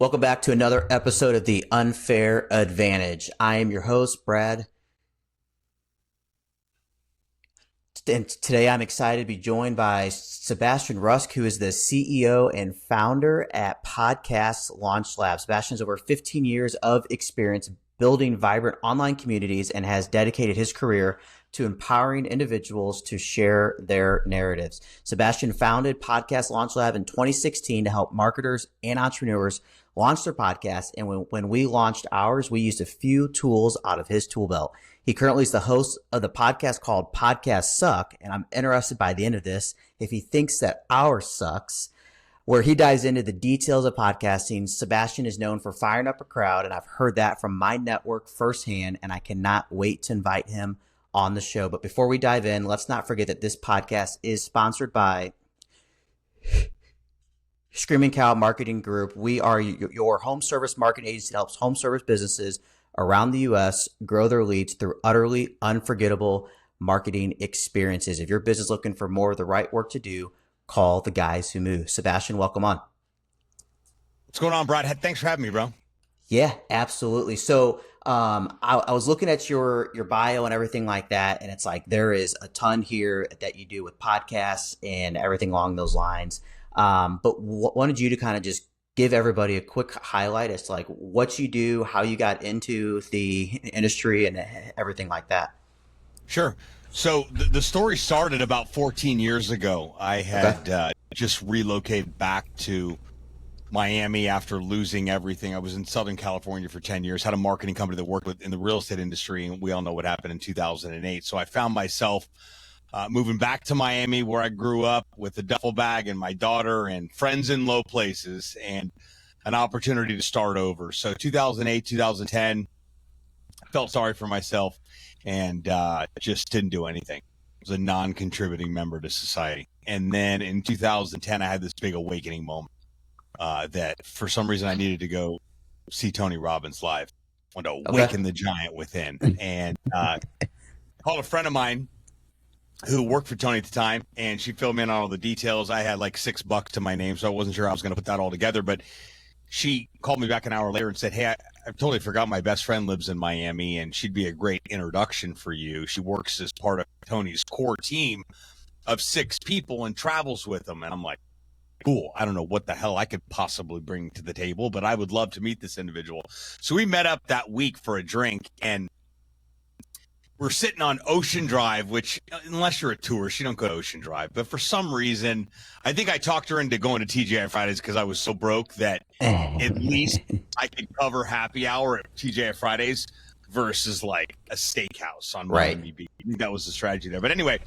Welcome back to another episode of The Unfair Advantage. I am your host, Brad. And today I'm excited to be joined by Sebastian Rusk, who is the CEO and founder at Podcast Launch Lab. Sebastian has over 15 years of experience building vibrant online communities and has dedicated his career to empowering individuals to share their narratives. Sebastian founded Podcast Launch Lab in 2016 to help marketers and entrepreneurs launch their podcasts. And when we launched ours, we used a few tools out of his tool belt. He currently is the host of the podcast called Podcasts Suck. And I'm interested by the end of this if he thinks that ours sucks, where he dives into the details of podcasting. Sebastian is known for firing up a crowd, and I've heard that from my network firsthand, and I cannot wait to invite him on the show. But before we dive in, let's not forget that this podcast is sponsored by Screaming Cow Marketing Group. We are your home service marketing agency that helps home service businesses around the U.S. grow their leads through utterly unforgettable marketing experiences. If your business is looking for more of the right work to do, call the guys who move. Sebastian, welcome on. What's going on, Brad? Thanks for having me, bro. Yeah, absolutely. So I was looking at your bio and everything like that, and it's like there is a ton here that you do with podcasts and everything along those lines. But wanted you to kind of just give everybody a quick highlight as to like what you do, how you got into the industry and everything like that. Sure. So the story started about 14 years ago. I had just relocated back to Miami after losing everything. I was in Southern California for 10 years, had a marketing company that worked in the real estate industry, and we all know what happened in 2008. So I found myself moving back to Miami, where I grew up, with a duffel bag and my daughter and friends in low places and an opportunity to start over. So 2008, 2010, I felt sorry for myself and just didn't do anything. I was a non-contributing member to society. And then in 2010, I had this big awakening moment that for some reason I needed to go see Tony Robbins live. I wanted to awaken the giant within. And called a friend of mine who worked for Tony at the time, and she filled me in on all the details. I had like $6 to my name, so I wasn't sure I was going to put that all together. But she called me back an hour later and said, hey, I totally forgot my best friend lives in Miami, and she'd be a great introduction for you. She works as part of Tony's core team of 6 people and travels with them. And I'm like, cool. I don't know what the hell I could possibly bring to the table, but I would love to meet this individual. So we met up that week for a drink, and we're sitting on Ocean Drive, which, unless you're a tourist, you don't go to Ocean Drive. But for some reason, I think I talked her into going to TGI Fridays because I was so broke that at least I could cover happy hour at TGI Fridays versus like a steakhouse on Miami Beach. I think that was the strategy there. But anyway,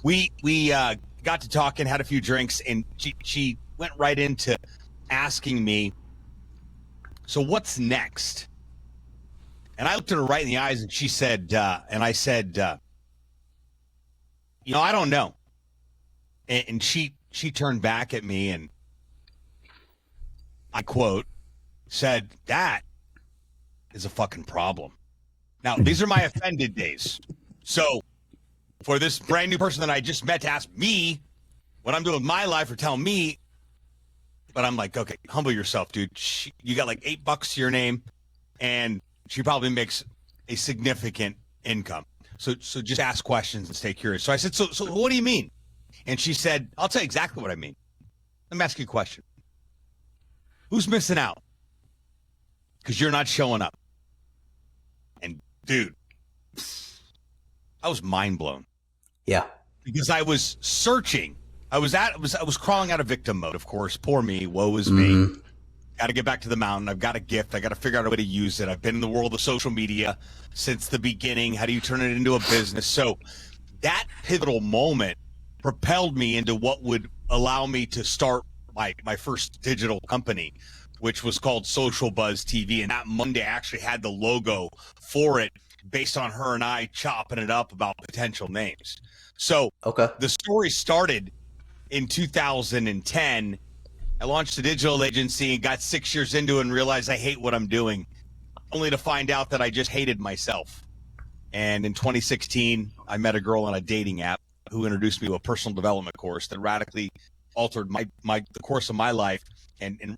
we got to talking, had a few drinks, and she went right into asking me, so what's next? And I looked at her right in the eyes, and she said, and I said, I don't know. And she turned back at me, and I quote, said, that is a fucking problem. Now, these are my offended days. So for this brand new person that I just met to ask me what I'm doing with my life or tell me, but I'm like, okay, humble yourself, dude. You got like $8 to your name, and she probably makes a significant income. So just ask questions and stay curious. So I said, so what do you mean? And she said, I'll tell you exactly what I mean. Let me ask you a question. Who's missing out? Because you're not showing up. And dude, I was mind blown. Yeah. Because I was searching. I was crawling out of victim mode, of course. Poor me. Woe is me. Got to get back to the mountain. I've got a gift. I got to figure out a way to use it. I've been in the world of social media since the beginning. How do you turn it into a business? So that pivotal moment propelled me into what would allow me to start my first digital company, which was called Social Buzz TV. And that Monday I actually had the logo for it based on her and I chopping it up about potential names. So the story started in 2010. I launched a digital agency and got 6 years into it and realized I hate what I'm doing, only to find out that I just hated myself. And in 2016, I met a girl on a dating app who introduced me to a personal development course that radically altered the course of my life and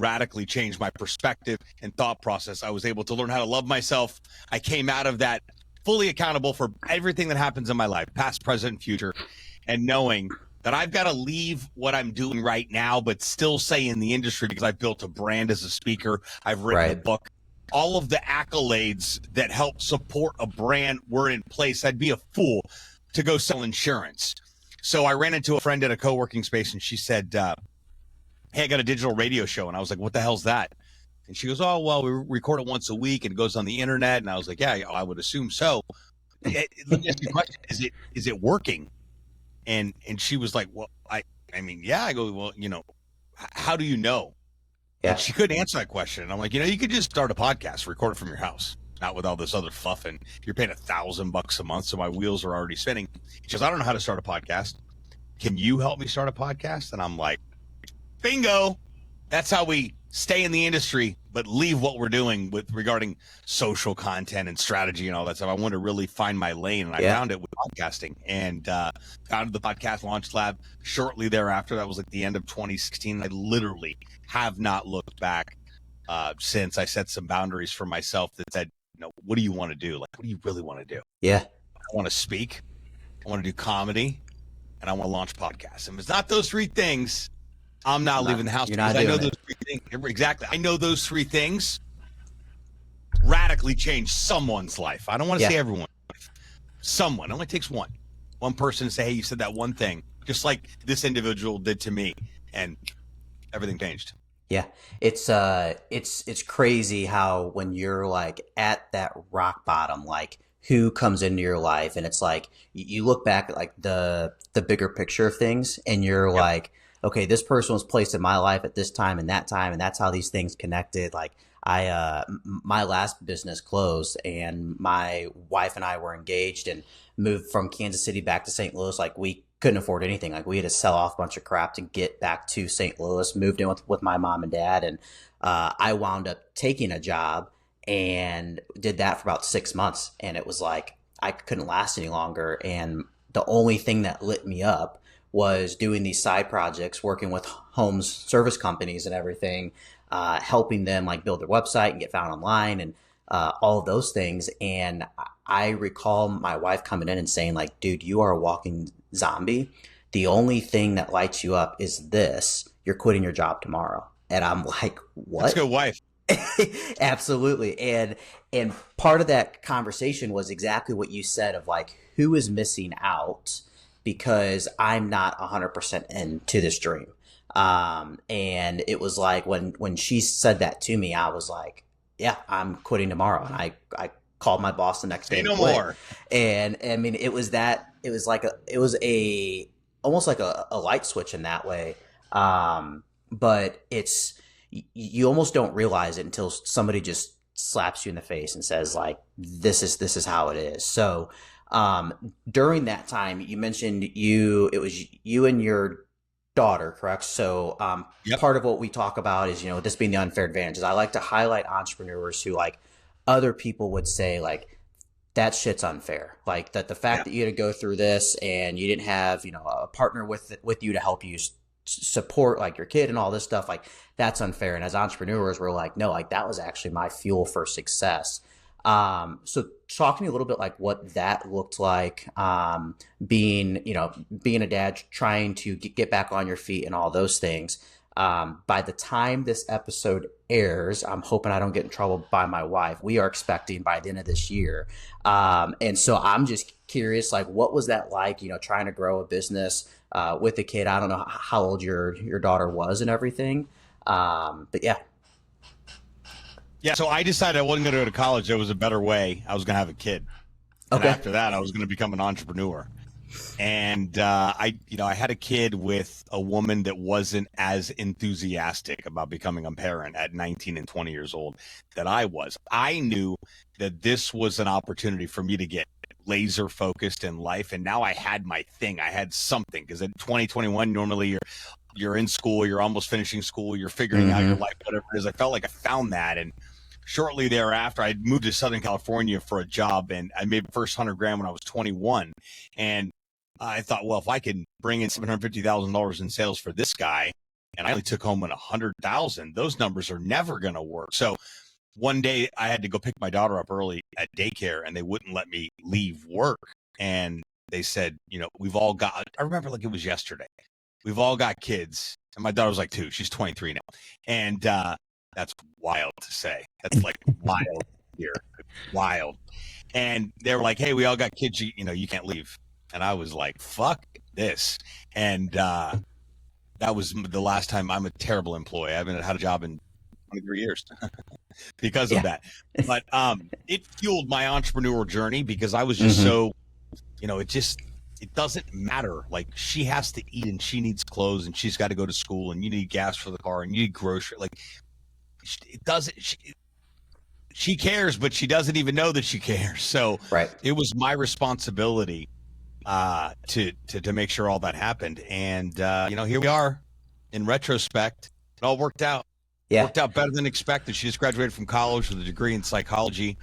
radically changed my perspective and thought process. I was able to learn how to love myself. I came out of that fully accountable for everything that happens in my life, past, present, and future, and knowing that I've got to leave what I'm doing right now, but still stay in the industry because I've built a brand as a speaker. I've written a book. All of the accolades that help support a brand were in place. I'd be a fool to go sell insurance. So I ran into a friend at a co-working space, and she said, hey, I got a digital radio show. And I was like, what the hell's that? And she goes, oh, well, we record it once a week and it goes on the internet. And I was like, yeah, I would assume so. Let me ask you a question. Is it working? And she was like, well, I mean, yeah. I go, well, how do you know? Yeah. And she couldn't answer that question. And I'm like, you could just start a podcast, record it from your house, not with all this other fluff. And you're paying $1,000 a month. So my wheels are already spinning. She goes, I don't know how to start a podcast. Can you help me start a podcast? And I'm like, bingo. That's how we stay in the industry, but leave what we're doing regarding social content and strategy and all that stuff. I want to really find my lane, and I found it with podcasting, and founded the Podcast Launch Lab shortly thereafter. That was like the end of 2016. I literally have not looked back since. I set some boundaries for myself that said, what do you want to do? Like, what do you really want to do? Yeah. I want to speak. I want to do comedy, and I want to launch podcasts. And if it's not those three things, I'm not leaving the house. You're not doing those three things. Exactly. I know those three things radically change someone's life. I don't want to say everyone's life. Someone. It only takes one person to say, hey, you said that one thing, just like this individual did to me, and everything changed. Yeah. It's crazy how when you're like at that rock bottom, like who comes into your life, and it's like you look back at like the bigger picture of things, and you're like, okay, this person was placed in my life at this time, and that's how these things connected. Like my last business closed, and my wife and I were engaged and moved from Kansas City back to St. Louis. Like we couldn't afford anything. Like we had to sell off a bunch of crap to get back to St. Louis, moved in with my mom and dad. And I wound up taking a job and did that for about 6 months. And it was like, I couldn't last any longer. And the only thing that lit me up was doing these side projects, working with homes service companies and everything, helping them like build their website and get found online and all of those things. And I recall my wife coming in and saying like, dude, you are a walking zombie. The only thing that lights you up is this. You're quitting your job tomorrow. And I'm like, what? Let's go, wife. Absolutely. And part of that conversation was exactly what you said of like, who is missing out because I'm not 100% into this dream. And it was like when she said that to me, I was like, yeah, I'm quitting tomorrow. And I called my boss the next day. No more. And I mean, it was almost like a light switch in that way. But you almost don't realize it until somebody just slaps you in the face and says like, this is how it is. So, during that time, you mentioned it was you and your daughter, correct? So, part of what we talk about is, this being the unfair advantages. I like to highlight entrepreneurs who like other people would say like, that shit's unfair. Like that the fact that you had to go through this and you didn't have, a partner with you to help you support like your kid and all this stuff, like that's unfair. And as entrepreneurs, we're like, no, like that was actually my fuel for success. So talk to me a little bit like what that looked like, being a dad, trying to get back on your feet and all those things. By the time this episode airs, I'm hoping I don't get in trouble by my wife. We are expecting by the end of this year. And so I'm just curious, like, what was that like, trying to grow a business, with a kid? I don't know how old your daughter was and everything. But yeah. Yeah, so I decided I wasn't going to go to college. There was a better way. I was going to have a kid. And after that, I was going to become an entrepreneur. And I had a kid with a woman that wasn't as enthusiastic about becoming a parent at 19 and 20 years old that I was. I knew that this was an opportunity for me to get laser focused in life. And now I had my thing. I had something, because in 2021, normally you're in school, you're almost finishing school, you're figuring out your life, whatever it is. I felt like I found that. And shortly thereafter, I moved to Southern California for a job, and I made the first $100,000 when I was 21. And I thought, well, if I can bring in $750,000 in sales for this guy, and I only took home 100,000. Those numbers are never going to work. So one day I had to go pick my daughter up early at daycare, and they wouldn't let me leave work. And they said, we've all got, I remember like it was yesterday, we've all got kids. And my daughter was like 2. She's 23 now. And that's wild to say. That's like wild here. Wild. And they were like, hey, we all got kids. You can't leave. And I was like, fuck this. And that was the last time. I'm a terrible employee. I haven't had a job in 23 years because of that. But it fueled my entrepreneurial journey because I was just so, it doesn't matter. Like, she has to eat and she needs clothes and she's got to go to school and you need gas for the car and you need groceries. Like, it doesn't, she cares, but she doesn't even know that she cares. So it was my responsibility to make sure all that happened. And, here we are in retrospect. It all worked out. Yeah. Worked out better than expected. She just graduated from college with a degree in psychology,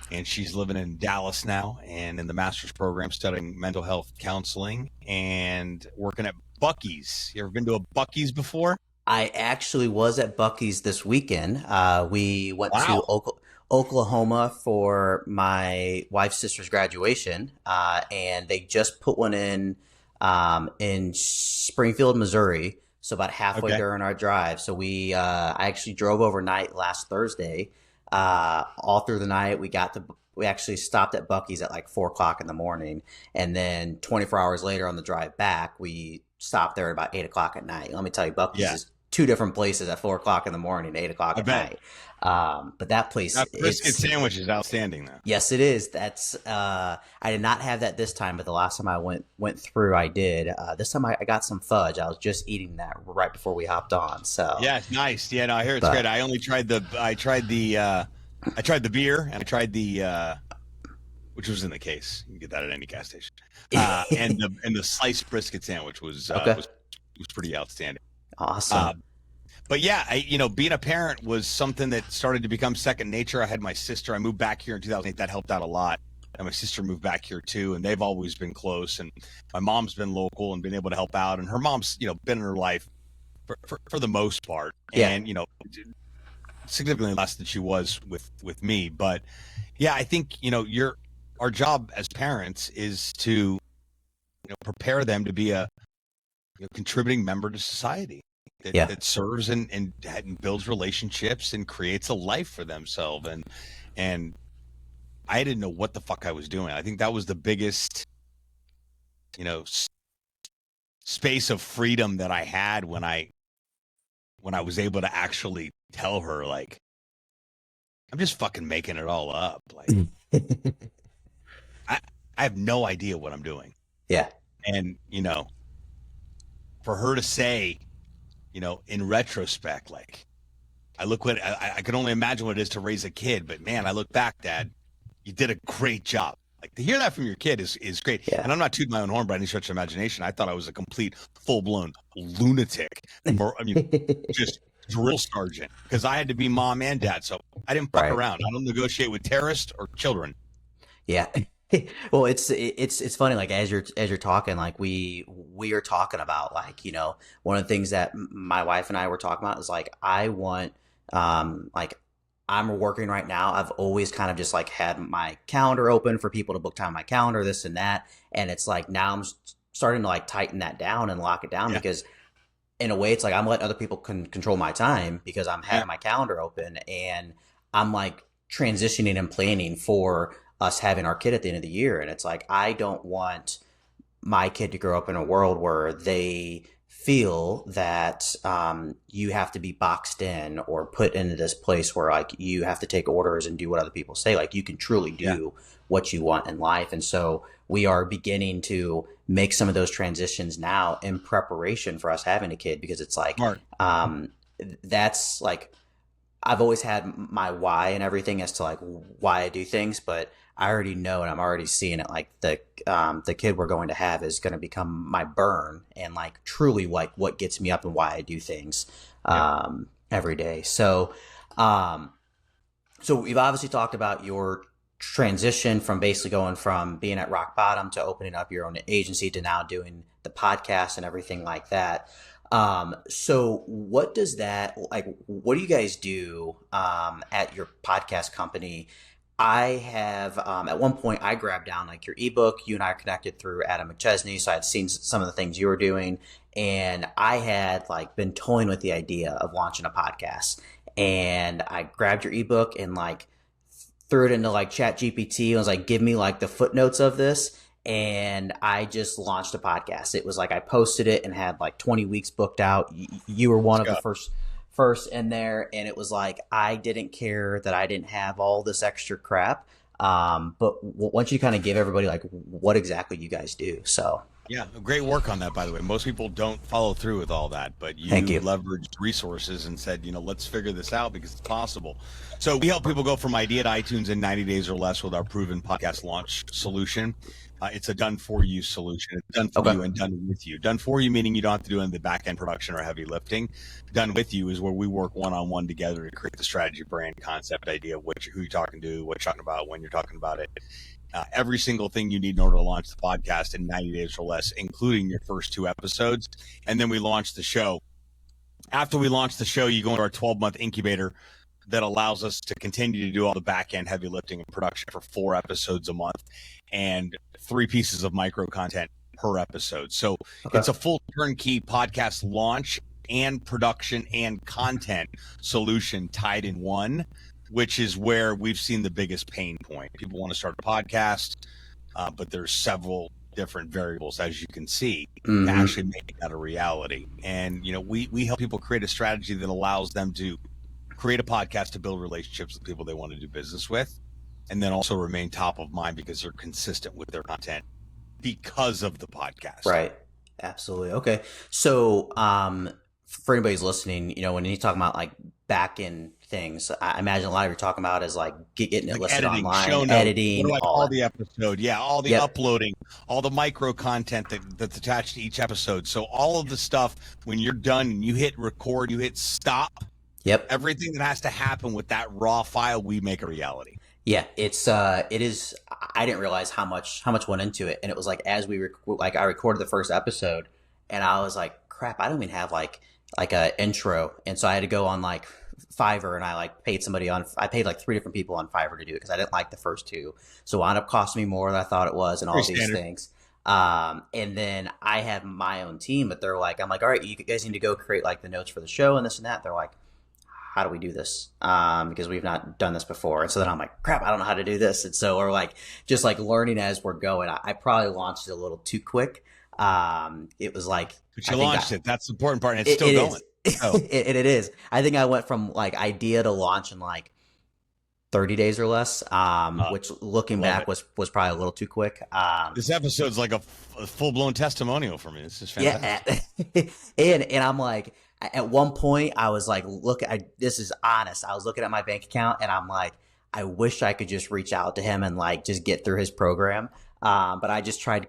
and she's living in Dallas now and in the master's program studying mental health counseling and working at Buc-ee's. You ever been to a Buc-ee's before? I actually was at Buc-ee's this weekend. We went to Oklahoma for my wife's sister's graduation, and they just put one in Springfield, Missouri. So about halfway during our drive. So I actually drove overnight last Thursday. All through the night, we actually stopped at Buc-ee's at like 4:00 in the morning. And then 24 hours later on the drive back, we stopped there at about 8:00 at night. Let me tell you, Buc-ee's is 2 different places at 4:00 in the morning, 8:00 at night. But that place, that brisket sandwich is outstanding though. Yes, it is. That's, I did not have that this time, but the last time I went through, I did. This time I got some fudge. I was just eating that right before we hopped on. So yeah, it's nice. Yeah, no, I hear it's great. I only tried the beer and I tried the, which was in the case. You can get that at any gas station. And the sliced brisket sandwich was pretty outstanding. Awesome. But yeah, being a parent was something that started to become second nature. I had my sister. I moved back here in 2008. That helped out a lot. And my sister moved back here too, and they've always been close. And my mom's been local and been able to help out. And her mom's, been in her life for the most part, and significantly less than she was with me. But yeah, I think our job as parents is to prepare them to be a contributing member to society. That serves and builds relationships and creates a life for themselves. And I didn't know what the fuck I was doing. I think that was the biggest, space of freedom that I had when I was able to actually tell her, like, I'm just fucking making it all up. Like, I have no idea what I'm doing. Yeah. And, for her to say, in retrospect, like, I can only imagine what it is to raise a kid, but man, I look back, Dad, you did a great job. Like, to hear that from your kid is great. Yeah. And I'm not tooting my own horn by any stretch of imagination. I thought I was a complete full-blown lunatic, just drill sergeant, because I had to be mom and dad. So I didn't fuck around. I don't negotiate with terrorists or children. Yeah. Well, it's funny. Like, as you're talking, like we are talking about, like, one of the things that my wife and I were talking about is, like, I want, like, I'm working right now. I've always kind of just like had my calendar open for people to book time on my calendar, this and that. And it's like, now I'm starting to like tighten that down and lock it down, because in a way it's like I'm letting other people control my time because I'm having my calendar open, and I'm like transitioning and planning for us having our kid at the end of the year. And it's like, I don't want my kid to grow up in a world where they feel that you have to be boxed in or put into this place where, like, you have to take orders and do what other people say. Like, you can truly do what you want in life. And so we are beginning to make some of those transitions now in preparation for us having a kid, because it's like, that's like, I've always had my why and everything as to like why I do things, but I already know, and I'm already seeing it, like the kid we're going to have is going to become my burn, and like truly like what gets me up and why I do things every day. So we've obviously talked about your transition from basically going from being at rock bottom to opening up your own agency to now doing the podcast and everything like that. So what does that like? What do you guys do at your podcast company? I have at one point I grabbed down like your ebook. You and I are connected through Adam McChesney, so I had seen some of the things you were doing, and I had like been toying with the idea of launching a podcast. And I grabbed your ebook and like threw it into like Chat GPT and was like, give me like the footnotes of this. And I just launched a podcast. It was like I posted it and had like 20 weeks booked out. You were one Let's of the go. first in there, and it was like I didn't care that I didn't have all this extra crap. But once you kind of give everybody like what exactly you guys do, so Yeah, great work on that, by the way. Most people don't follow through with all that, but thank you you. leveraged resources and said, let's figure this out because it's possible. So we help people go from idea to iTunes in 90 days or less with our proven podcast launch solution. It's a done for you solution. It's done for Okay. you and done with you. Done for you meaning you don't have to do any of the back end production or heavy lifting. Done with you is where we work one on one together to create the strategy, brand, concept, idea, who you're talking to, what you're talking about, when you're talking about it. Every single thing you need in order to launch the podcast in 90 days or less, including your first 2 episodes. And then we launch the show. After we launch the show, you go into our 12-month incubator that allows us to continue to do all the back end heavy lifting and production for 4 episodes a month and 3 pieces of micro content per episode. So Okay. it's a full turnkey podcast launch and production and content solution tied in one, which is where we've seen the biggest pain point. People want to start a podcast, but there's several different variables, as you can see, to actually make that a reality. And, we help people create a strategy that allows them to create a podcast to build relationships with people they want to do business with, and then also remain top of mind because they're consistent with their content because of the podcast. Right. Absolutely. Okay. So, for anybody who's listening, when you're talking about like back end things, I imagine a lot of you're talking about is like getting it Like listed editing, online, show notes, editing, what do I all call that. the episode? Yeah, all the Yep. uploading, all the micro content that's attached to each episode. So all of the stuff, when you're done and you hit record, you hit stop, Yep. everything that has to happen with that raw file, we make a reality. Yeah. It is. I didn't realize how much went into it, and it was like as I recorded the first episode, and I was like, crap, I don't even have like a intro, and so I had to go on like Fiverr, and I like I paid like 3 different people on Fiverr to do it because I didn't like the first 2, so it wound up costing me more than I thought it was, and all Pretty these standard. things. And then I have my own team, but they're like, I'm like, all right, you guys need to go create like the notes for the show and this and that. They're like, how do we do this? Because we've not done this before. And so then I'm like, crap, I don't know how to do this. And so we're like, just like learning as we're going. I probably launched it a little too quick. It was like, But you launched it. That's the important part, and it's still it going. is. Oh. It is. I think I went from like idea to launch in like 30 days or less, which looking love back was probably a little too quick. This episode's like a full-blown testimonial for me. This is fantastic. Yeah. And I'm like, at one point I was like, this is honest. I was looking at my bank account and I'm like, I wish I could just reach out to him and like just get through his program. But I just tried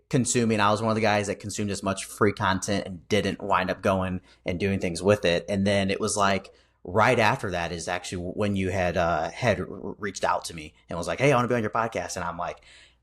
consuming. I was one of the guys that consumed as much free content and didn't wind up going and doing things with it. And then it was like right after that is actually when you had reached out to me and was like, hey, I want to be on your podcast. And I'm like,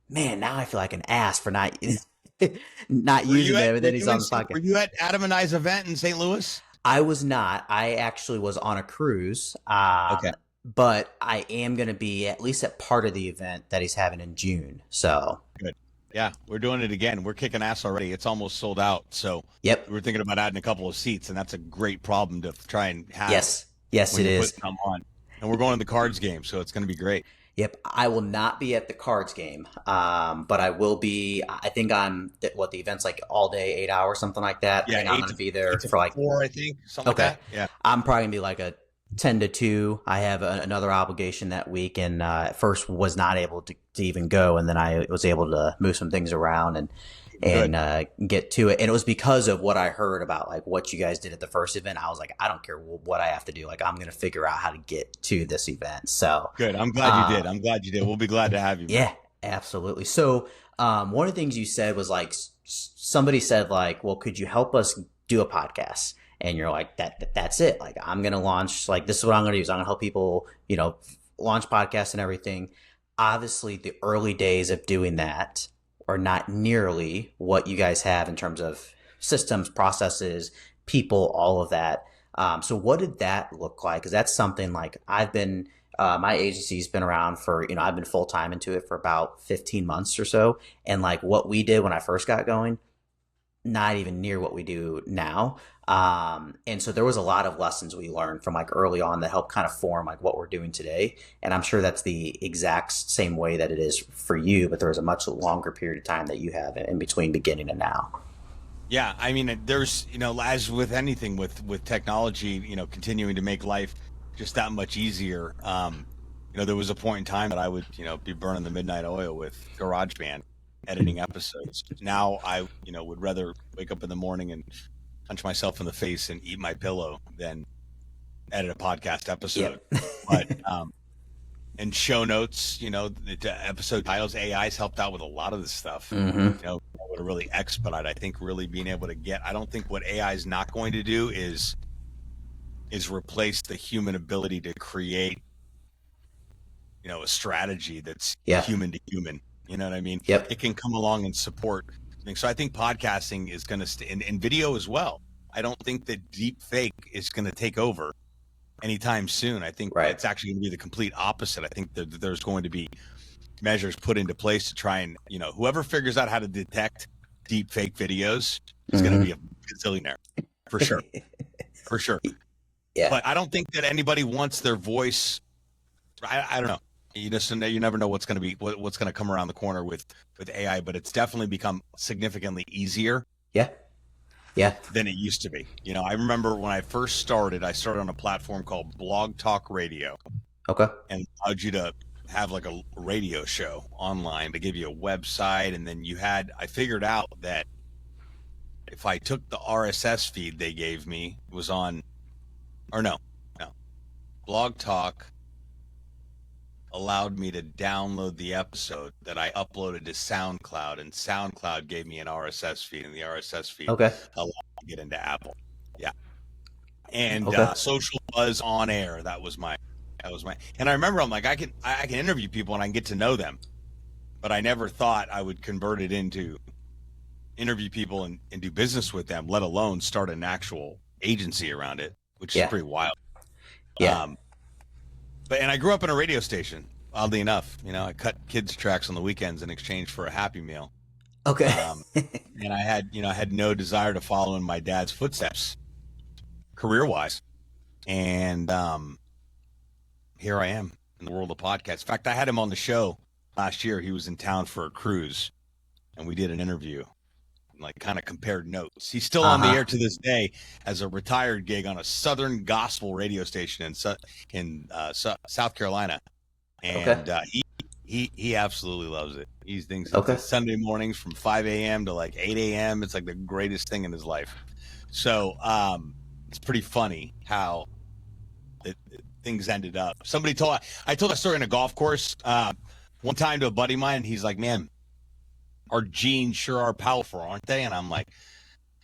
man, now I feel like an ass for not using him. And then he's on the podcast. Were you at Adam and I's event in St. Louis? I was not. I actually was on a cruise. Okay. But I am going to be at least at part of the event that he's having in June. So Good. Yeah, we're doing it again. We're kicking ass already. It's almost sold out. So yep. we're thinking about adding a couple of seats, and that's a great problem to try and have. Yes, when it you is. put them on. And we're going to the cards game, so it's going to be great. Yep. I will not be at the cards game, but I will be. I think on the event's like all day, 8 hours, something like that. Yeah, I think I'm going to be there for like 4, I think. Something okay. like that. Yeah. I'm probably gonna be like a 10 to 2. I have another obligation that week, and at first was not able to even go, and then I was able to move some things around and get to it. And it was because of what I heard about like what you guys did at the first event. I was like, I don't care what I have to do. Like I'm gonna figure out how to get to this event. So Good. I'm glad you did. I'm glad you did. We'll be glad to have you. Yeah, absolutely. So one of the things you said was like somebody said like, well, could you help us do a podcast? And you're like, that's it. Like, I'm going to launch, like, this is what I'm going to do. I'm going to help people, launch podcasts and everything. Obviously, the early days of doing that are not nearly what you guys have in terms of systems, processes, people, all of that. So what did that look like? Because that's something like my agency's been around for, I've been full time into it for about 15 months or so. And like what we did when I first got going, not even near what we do now. And so there was a lot of lessons we learned from like early on that helped kind of form like what we're doing today. And I'm sure that's the exact same way that it is for you, but there was a much longer period of time that you have in between beginning and now. Yeah, I mean, there's, as with anything with technology, continuing to make life just that much easier. There was a point in time that I would, be burning the midnight oil with GarageBand editing episodes. Now I, would rather wake up in the morning and punch myself in the face and eat my pillow than edit a podcast episode. Yep. But and show notes, the episode titles, AI's helped out with a lot of this stuff. Mm-hmm. Would really expedite. I think really being able to I don't think what AI is not going to do is replace the human ability to create, a strategy that's human to human. You know what I mean? Yep. It can come along and support things. So I think podcasting is going to stay, and video as well. I don't think that deep fake is going to take over anytime soon. I think it's actually going to be the complete opposite. I think that there's going to be measures put into place to try and, whoever figures out how to detect deep fake videos is going to be a gazillionaire for sure. For sure. Yeah. But I don't think that anybody wants their voice. I don't know. You never know what's going to be, what's going to come around the corner with AI, but it's definitely become significantly easier. Yeah. Than it used to be. I remember when I first started, I started on a platform called Blog Talk Radio. Okay. And allowed you to have like a radio show online. They give you a website, and then I figured out that if I took the RSS feed they gave me, it was on, or no, Blog Talk allowed me to download the episode that I uploaded to SoundCloud, and SoundCloud gave me an RSS feed, and the RSS feed allowed me to get into Apple. Yeah. And Social Buzz on Air, that was my, and I remember I'm like, I can interview people and I can get to know them, but I never thought I would convert it into interview people and do business with them, let alone start an actual agency around it, which is pretty wild. Yeah. And I grew up in a radio station, oddly enough. I cut kids' tracks on the weekends in exchange for a Happy Meal. Okay. And I had no desire to follow in my dad's footsteps, career-wise. And here I am in the world of podcasts. In fact, I had him on the show last year. He was in town for a cruise, and we did an interview. Like kind of compared notes. He's still on the air to this day as a retired gig on a Southern gospel radio station in South Carolina, and he absolutely loves it. He thinks it's Sunday mornings from 5 a.m. to like 8 a.m. It's like the greatest thing in his life. So it's pretty funny how things ended up. I told a story in a golf course one time to a buddy of mine, and he's like, "Man, our genes sure are powerful, aren't they?" And I'm like,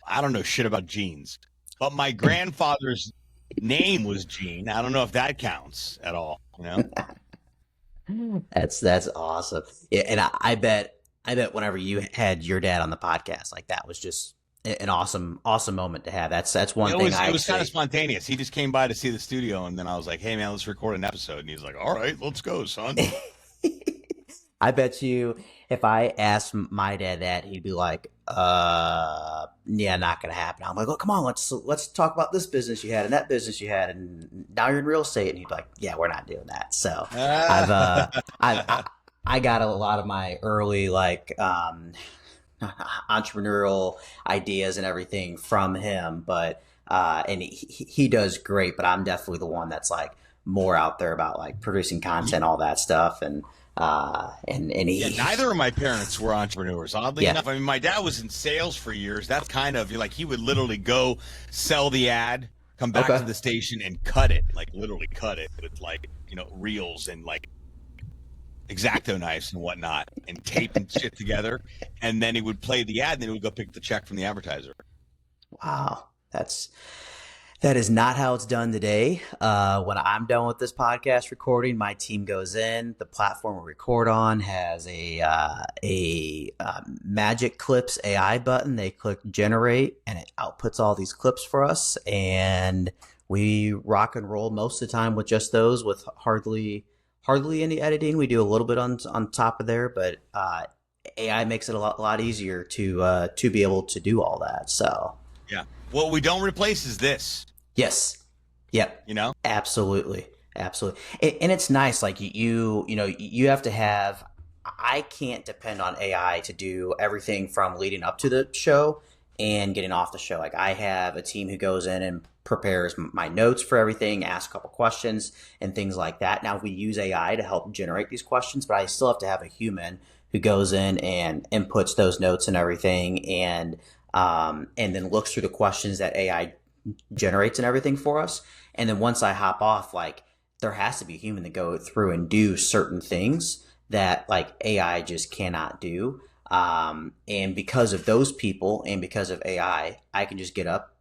I don't know shit about genes, but my grandfather's name was Gene. I don't know if that counts at all. That's awesome. Yeah, and I bet whenever you had your dad on the podcast, like that was just an awesome moment to have. That's one thing. It was kind of spontaneous. He just came by to see the studio, and then I was like, "Hey man, let's record an episode." And he's like, "All right, let's go, son." I bet you if I asked my dad that, he'd be like, yeah, not going to happen. I'm like, "Oh, come on, let's talk about this business you had and that business you had, and now you're in real estate." And he'd be like, "Yeah, we're not doing that." So I got a lot of my early entrepreneurial ideas and everything from him, but and he does great, but I'm definitely the one that's like more out there about like producing content, all that stuff, and neither of my parents were entrepreneurs, oddly enough. I mean, my dad was in sales for years. That's kind of like he would literally go sell the ad, come back to the station and cut it, like literally cut it with like, reels and like X-Acto knives and whatnot, and tape and shit together. And then he would play the ad, and then he would go pick the check from the advertiser. Wow. That is not how it's done today. When I'm done with this podcast recording, my team goes in. The platform we record on has a Magic Clips AI button. They click generate, and it outputs all these clips for us. And we rock and roll most of the time with just those, with hardly any editing. We do a little bit on top of there, but AI makes it a lot easier to be able to do all that. So Yeah. What we don't replace is this. yes. Yep. You know? Absolutely. Absolutely. And it's nice. Like you have to have, I can't depend on AI to do everything from leading up to the show and getting off the show. Like I have a team who goes in and prepares my notes for everything, asks a couple questions and things like that. Now we use AI to help generate these questions, but I still have to have a human who goes in and inputs those notes and everything, and then looks through the questions that AI generates and everything for us. And then once I hop off, like there has to be a human to go through and do certain things that like AI just cannot do. And because of those people and because of AI, I can just get up,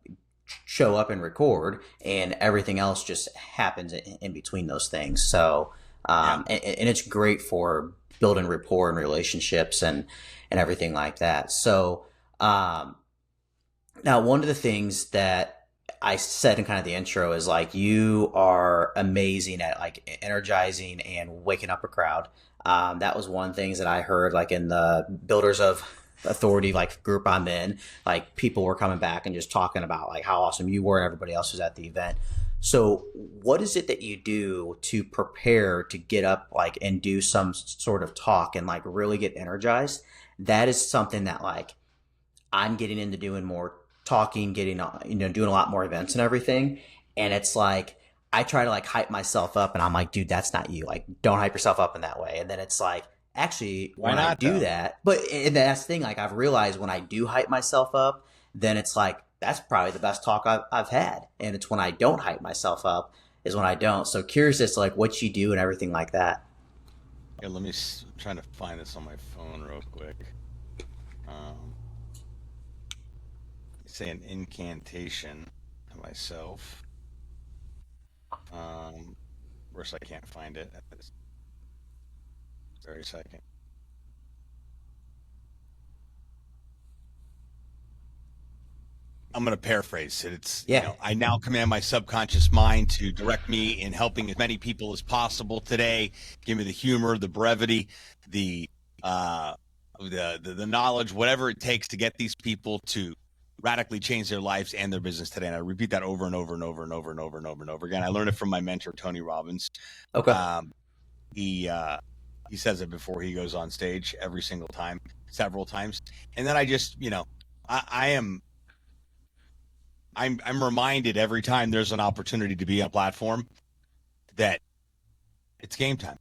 show up and record, and everything else just happens in between those things. So, and it's great for building rapport and relationships and everything like that. So, now one of the things that I said in kind of the intro is like, you are amazing at like energizing and waking up a crowd. That was one things that I heard like in the Builders of Authority like group I'm in, like people were coming back and just talking about like how awesome you were and everybody else was at the event. So what is it that you do to prepare to get up like and do some sort of talk and like really get energized? That is something that like I'm getting into doing more talking, getting, doing a lot more events and everything. And it's like, I try to like hype myself up and I'm like, dude, that's not you. Like, don't hype yourself up in that way. And then it's like, actually, Why when not, I do though? that, but and that's the thing, like I've realized when I do hype myself up, then it's like, that's probably the best talk I've had. And it's when I don't hype myself up is when I don't. So curious as to like what you do and everything like that. Yeah, I'm trying to find this on my phone real quick. Say an incantation to myself. Of course, I can't find it at this very second. I'm going to paraphrase it. It's, I now command my subconscious mind to direct me in helping as many people as possible today. Give me the humor, the brevity, the knowledge, whatever it takes to get these people to radically change their lives and their business today. And I repeat that over and over and over and over and over and over and over again. I learned it from my mentor, Tony Robbins. Okay. He says it before he goes on stage every single time, several times. And then I just, I'm reminded every time there's an opportunity to be on a platform that it's game time.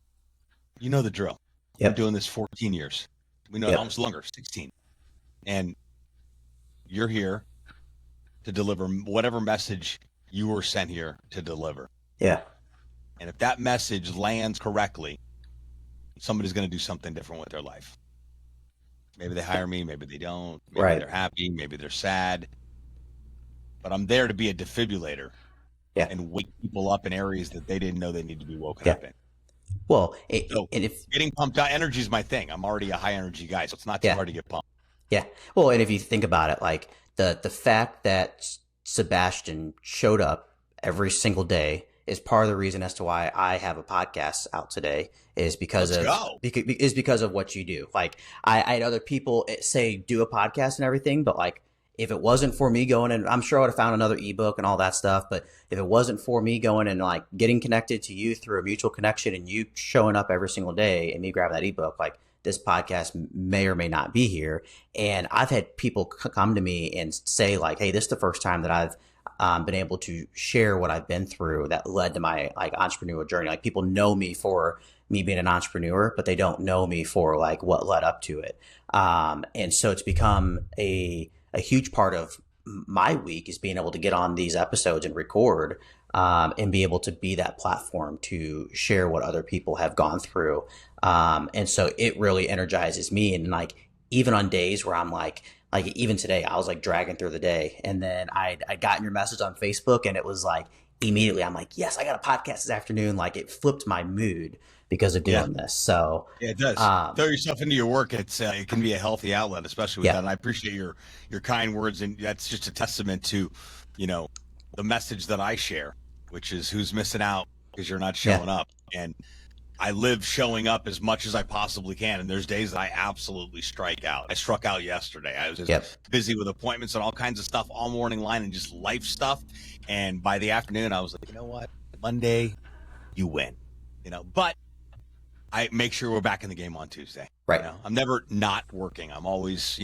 You know the drill. Yep. I'm doing this 14 years. We know almost longer, 16. And you're here to deliver whatever message you were sent here to deliver. Yeah. And if that message lands correctly, somebody's going to do something different with their life. Maybe they hire me, maybe they don't. Maybe they're happy, maybe they're sad. But I'm there to be a defibrillator and wake people up in areas that they didn't know they need to be woken up in. Well, and if getting pumped out, energy is my thing. I'm already a high energy guy, so it's not too hard to get pumped. Yeah. Well, and if you think about it, like the fact that Sebastian showed up every single day is part of the reason as to why I have a podcast out today is because of what you do. Like I had other people say do a podcast and everything, but like if it wasn't for me going, and I'm sure I would have found another ebook and all that stuff, but if it wasn't for me going and like getting connected to you through a mutual connection and you showing up every single day and me grabbing that ebook, like this podcast may or may not be here. And I've had people come to me and say like, hey, this is the first time that I've been able to share what I've been through that led to my like entrepreneurial journey. Like people know me for me being an entrepreneur, but they don't know me for like what led up to it. And so it's become a huge part of my week is being able to get on these episodes and record and be able to be that platform to share what other people have gone through. And so it really energizes me. And like, even on days where I'm like like even today, I was like dragging through the day, and then I got your message on Facebook, and it was like immediately I'm like, yes, I got a podcast this afternoon. Like it flipped my mood because of Yeah. doing this. So, Yeah, it does. Throw yourself into your work. It can be a healthy outlet, especially with yeah, that. And I appreciate your kind words, and that's just a testament to, the message that I share, which is who's missing out because you're not yeah, showing up. And I live showing up as much as I possibly can. And there's days that I absolutely strike out. I struck out yesterday. I was just yep, busy with appointments and all kinds of stuff all morning line and just life stuff. And by the afternoon, I was like, you know what? Monday, you win. But I make sure we're back in the game on Tuesday. right. I'm never not working. I'm always,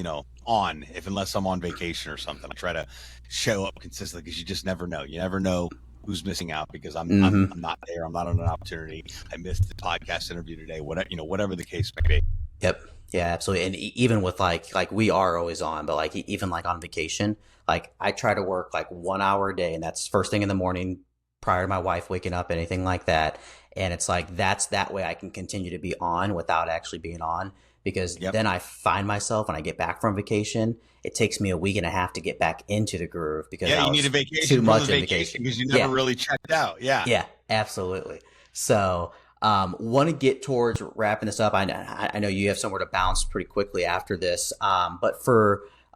on unless I'm on vacation or something. I try to show up consistently because you just never know. You never know who's missing out because I'm not there. I'm not on an opportunity. I missed the podcast interview today. Whatever the case may be. Yep. Yeah, absolutely. And even with like we are always on, but like even like on vacation, like I try to work like 1 hour a day, and that's first thing in the morning prior to my wife waking up, anything like that. And it's like that way I can continue to be on without actually being on, because Yep. then I find myself when I get back from vacation, it takes me a week and a half to get back into the groove because I you was need a vacation too from much the in vacation vacation. because you Yeah. never really checked out. Yeah. Yeah, absolutely. So, want to get towards wrapping this up. I know you have somewhere to bounce pretty quickly after this. But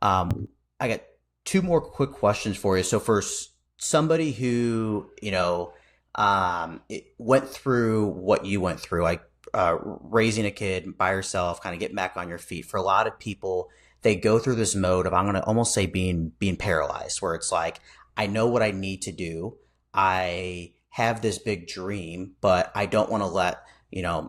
I got two more quick questions for you. So for somebody who, it went through what you went through, like, raising a kid by yourself, kind of getting back on your feet. For a lot of people, they go through this mode of, I'm going to almost say being paralyzed, where it's like, I know what I need to do. I have this big dream, but I don't want to let,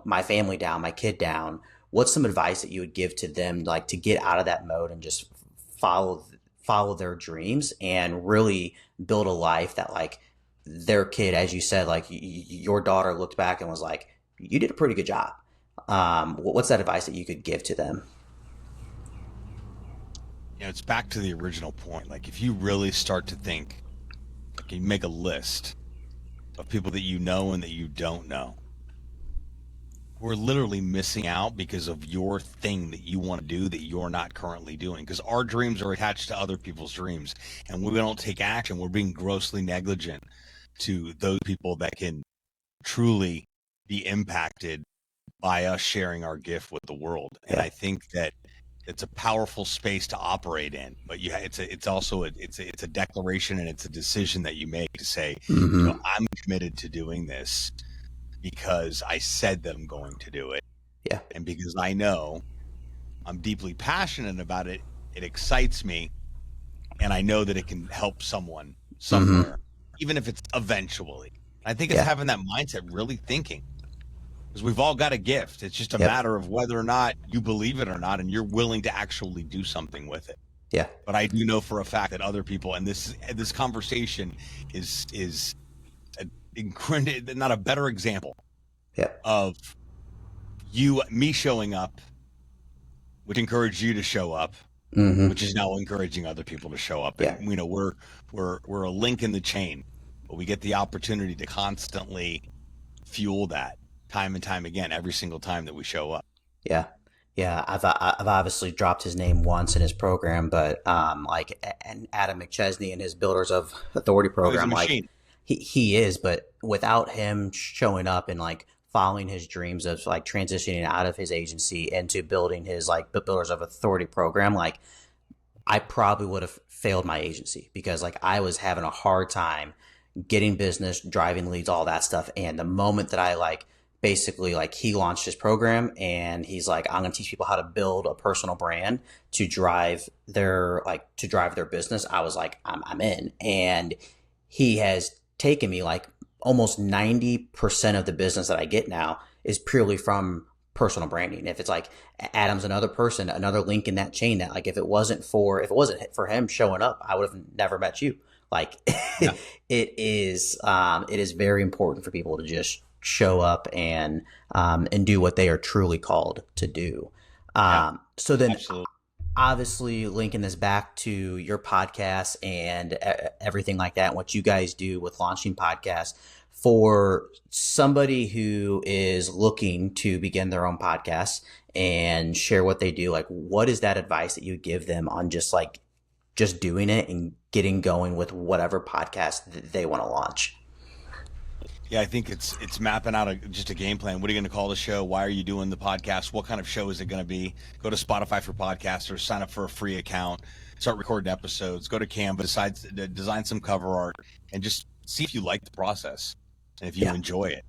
my family down, my kid down. What's some advice that you would give to them, like to get out of that mode and just follow their dreams and really build a life that, like, their kid, as you said, like your daughter looked back and was like, you did a pretty good job. What's that advice that you could give to them? It's back to the original point. Like if you really start to think, like you make a list of people that you know and that you don't know, we're literally missing out because of your thing that you want to do that you're not currently doing, because our dreams are attached to other people's dreams, and when we don't take action, we're being grossly negligent to those people that can truly be impacted by us sharing our gift with the world. And I think that it's a powerful space to operate in, but it's also a declaration, and it's a decision that you make to say, I'm committed to doing this because I said that I'm going to do it. Yeah. And because I know I'm deeply passionate about it, it excites me, and I know that it can help someone somewhere, even if it's eventually. I think it's having that mindset, really thinking, because we've all got a gift. It's just a matter of whether or not you believe it or not, and you're willing to actually do something with it. Yeah. But I do know for a fact that other people, and this conversation is not a better example of me showing up, which encouraged you to show up, which is now encouraging other people to show up. Yeah. And, we're a link in the chain, but we get the opportunity to constantly fuel that time and time again, every single time that we show up. Yeah. Yeah. I've obviously dropped his name once in his program, but, and Adam McChesney and his Builders of Authority program, like he is, but without him showing up and like following his dreams of like transitioning out of his agency into building his like Builders of Authority program, like I probably would have failed my agency, because like I was having a hard time getting business, driving leads, all that stuff. And the moment that I like, basically like he launched his program and he's like, I'm going to teach people how to build a personal brand to drive their business. I was like, I'm in. And he has taken me like almost 90% of the business that I get now is purely from personal branding. If it's like Adam's another person, another link in that chain, that like if it wasn't for him showing up, I would have never met you. Like it is very important for people to just show up and do what they are truly called to do. So then Absolutely. Obviously linking this back to your podcast and everything like that, and what you guys do with launching podcasts, for somebody who is looking to begin their own podcast and share what they do, like what is that advice that you give them on just doing it and getting going with whatever podcast that they want to launch? Yeah, I think it's mapping out just a game plan. What are you going to call the show? Why are you doing the podcast? What kind of show is it going to be? Go to Spotify for podcasters, sign up for a free account, start recording episodes, go to Canva, design some cover art, and just see if you like the process and if you enjoy it.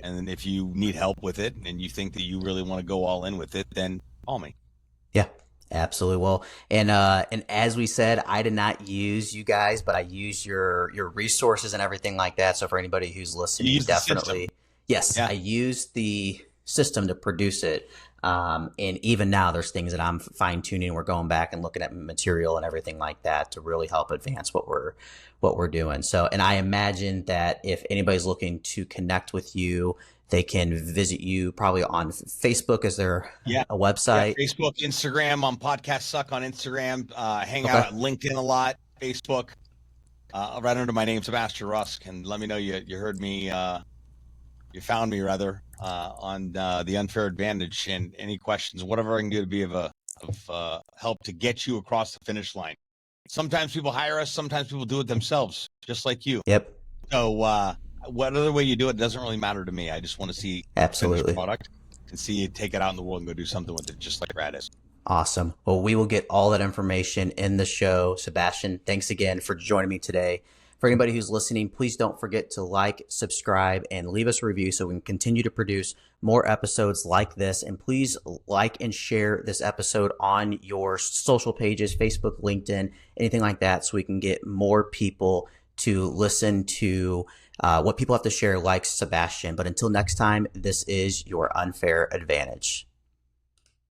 And then if you need help with it and you think that you really want to go all in with it, then call me. Yeah, absolutely. Well, and as we said, I did not use you guys, but I use your resources and everything like that. So for anybody who's listening, definitely, yes, I use the system to produce it. And even now there's things that I'm fine tuning. We're going back and looking at material and everything like that to really help advance what we're doing. So, and I imagine that if anybody's looking to connect with you, they can visit you probably on Facebook. Is there a website? Yeah, Facebook, Instagram. On Podcast Suck on Instagram. Hang out at LinkedIn a lot. Facebook. Right under my name, Sebastian Rusk, and let me know you heard me. You found me rather on the Unfair Advantage, and any questions, whatever I can do to be of help to get you across the finish line. Sometimes people hire us, sometimes people do it themselves, just like you. Yep. So what other way you do it doesn't really matter to me. I just want to see absolutely finished product and see you take it out in the world and go do something with it, just like Brad is. Awesome. Well, we will get all that information in the show. Sebastian, thanks again for joining me today. For anybody who's listening, please don't forget to like, subscribe, and leave us a review so we can continue to produce more episodes like this. And please like and share this episode on your social pages, Facebook, LinkedIn, anything like that, so we can get more people to listen to what people have to share like Sebastian. But until next time, this is your Unfair Advantage.